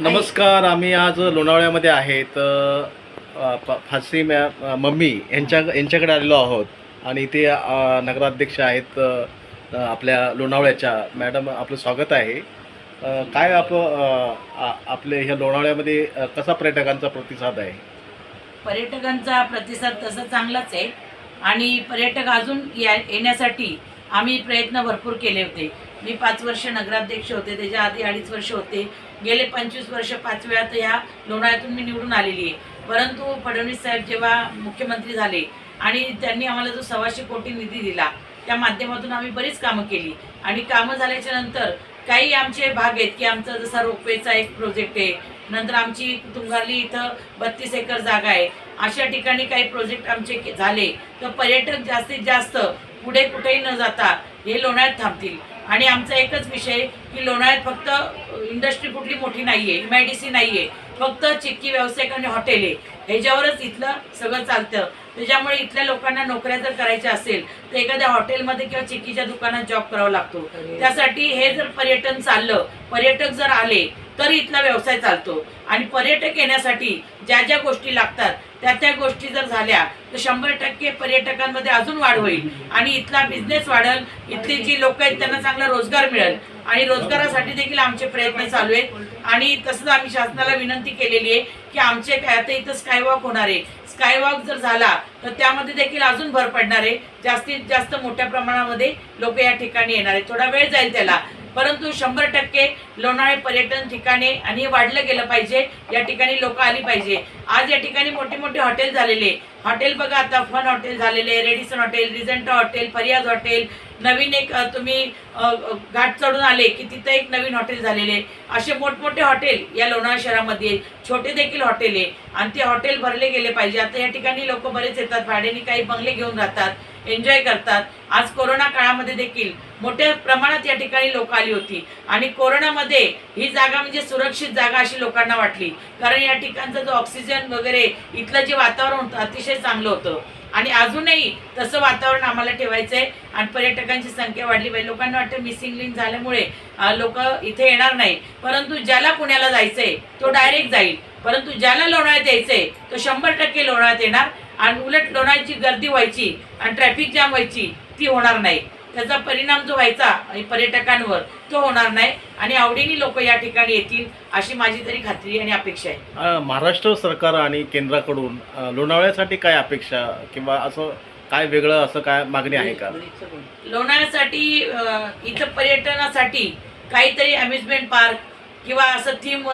नमस्कार. आम्ही आज लोणावळ्यामध्ये आहेत. फासी मम्मी यांच्याकडे आलेलो आहोत आणि ते नगराध्यक्ष आहेत आपल्या लोणावळ्याच्या. मॅडम, आपलं स्वागत आहे. काय आपले ह्या लोणावळ्यामध्ये कसा पर्यटकांचा प्रतिसाद आहे? पर्यटकांचा प्रतिसाद तसा चांगलाच आहे आणि पर्यटक अजून येण्यासाठी आम्ही प्रयत्न भरपूर केले होते. मी 5 वर्ष नगराध्यक्ष होते, त्याच्या आधी 2.5 वर्ष होते. गेले 25 वर्ष 5 वेळा तर ह्या लोणावळ्यातून मी निवडून आलेली आहे. परंतु फडणवीस साहेब जेव्हा मुख्यमंत्री झाले आणि त्यांनी आम्हाला जो 125 कोटी निधी दिला, त्या माध्यमातून आम्ही बरीच कामं केली आणि कामं झाल्याच्या नंतर काही आमचे भाग आहेत की आमचा जसा रोपवेचा एक प्रोजेक्ट आहे, नंतर आमची तुंगारली इथं 32 एकर जागा आहे. अशा ठिकाणी काही प्रोजेक्ट आमचे झाले तर पर्यटक जास्तीत जास्त पुढे कुठेही न जाता हे लोणावळ्यात थांबतील. आणि आमचा एकच विषय की लोणावळ्यात फक्त इंडस्ट्री कुठली मोठी नाही आहे, MIDC नाही आहे, फक्त चिक्की व्यावसायिक आणि हॉटेल आहे. ह्याच्यावरच इथलं सगळं चालतं. त्याच्यामुळे इथल्या लोकांना नोकऱ्या जर करायच्या असेल तर एखाद्या हॉटेलमध्ये किंवा चिक्कीच्या दुकानात जॉब करावा लागतो. त्यासाठी हे जर पर्यटन चाललं, पर्यटक जर आले तर इथला व्यवसाय चालतो. आणि पर्यटक येण्यासाठी ज्या ज्या गोष्टी लागतात त्या गोष्टी जर झाल्या तर 100% पर्यटकांमध्ये अजून वाढ होईल आणि इथला बिझनेस वाढेल. इथली जी लोक आहेत त्यांना चांगला रोजगार मिळेल आणि रोजगारासाठी देखील आमचे प्रयत्न चालू आहेत. आणि तसंच आम्ही शासनाला विनंती केलेली आहे की आमचे काय आता इथं स्कायवॉक होणार आहे. स्कायवॉक जर झाला तर त्यामध्ये देखील अजून भर पडणार आहे. जास्तीत जास्त मोठ्या प्रमाणामध्ये लोक या ठिकाणी येणार आहेत. थोडा वेळ जाईल त्याला, परंतु 100% लोणावळे पर्यटन ठिकाणे आणि हे वाढलं गेलं पाहिजे. या ठिकाणी लोक आली पाहिजे. आज या ठिकाणी मोठे मोठे हॉटेल झालेले. हॉटेल बघा, आता फन हॉटेल झालेले, रेडिसन हॉटेल, रिजेंटा हॉटेल, फरियाद हॉटेल, नवीन एक तुम्ही घाट चढून आले की तिथं एक नवीन हॉटेल झालेले. असे मोठमोठे हॉटेल या लोणावळा शहरामध्ये, छोटे देखील हॉटेल आहे आणि ते हॉटेल भरले गेले पाहिजे. आता या ठिकाणी लोक बरेच येतात, भाड्याने काही बंगले घेऊन राहतात, एन्जॉय करतात. आज कोरोना काळामध्ये देखील मोठ्या प्रमाणात या ठिकाणी लोक आली होती आणि कोरोनामध्ये ही जागा म्हणजे सुरक्षित जागा अशी लोकांना वाटली, कारण या ठिकाणचा जो ऑक्सिजन वगैरे इथलं जे वातावरण होतं अतिशय चांगलं होतं. आणि अजूनही तसं वातावरण आम्हाला ठेवायचं आहे आणि पर्यटकांची संख्या वाढली पाहिजे. लोकांना वाटतं मिसिंग लिंक झाल्यामुळे लोक इथे येणार नाही, परंतु ज्याला पुण्याला जायचंय तो डायरेक्ट जाईल, परंतु ज्याला लोणावळ्यात यायचंय तो 100% लोणावळ्यात येणार. आणि उलट लोणावळ्याची गर्दी व्हायची आणि ट्रॅफिक जाम व्हायची ती होणार नाही. त्याचा परिणाम जो व्हायचा पर्यटकांवर तो होणार नाही आणि आवडीने लोक या ठिकाणी येतील अशी माझी तरी खात्री आणि अपेक्षा आहे. महाराष्ट्र सरकार आणि केंद्राकडून लोणावळ्यासाठी काय अपेक्षा किंवा असं काय वेगळं असं काय मागणी आहे का? लोणावळ्यासाठी इथं पर्यटनासाठी काहीतरी अम्युजमेंट पार्क किंवा असं थीम